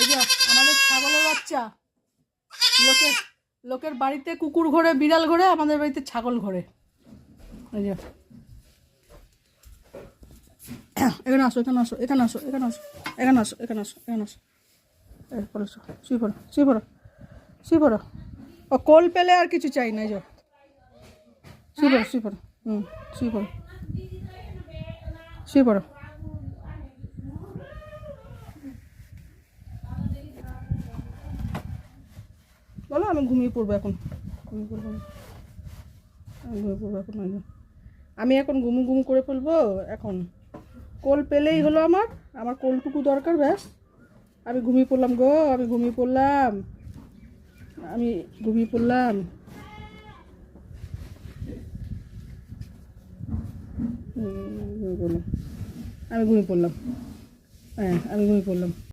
এই যে আমাদের ছাগলের বাচ্চা, লোকের লোকের বাড়িতে কুকুর ঘোরে, বিড়াল ঘোরে, আমাদের বাড়িতে ছাগল ঘোরে। এই যে এখানে আসো, এখানে আসো, এখানে আসো, এখানে আসো, এখানে আসো, এখানে আসো, এখানে আসো, এরপরে শুয়ে পড়ো, শুয়ে পড়ো, শুয়ে পড়ো। ও কোল পেলে আর কিছু চাই না। এই যে শুয়ে পড়ো, শুয়ে পড়ো, শুয়ে পড়ো, শুয়ে পড়ো। বলো আমি ঘুমিয়ে পড়বো এখন, ঘুমিয়ে পড়বো, আমি ঘুমিয়ে পড়বো এখন। আমি এখন ঘুমু ঘুমু করে ফেলবো এখন। কোল পেলেই হলো, আমার আমার কোলটুকু দরকার, ব্যাস। আমি ঘুমিয়ে পড়লাম গো, আমি ঘুমিয়ে পড়লাম, আমি ঘুমিয়ে পড়লাম। আমি ঘুমিয়ে পড়লাম, হ্যাঁ আমি ঘুমিয়ে পড়লাম।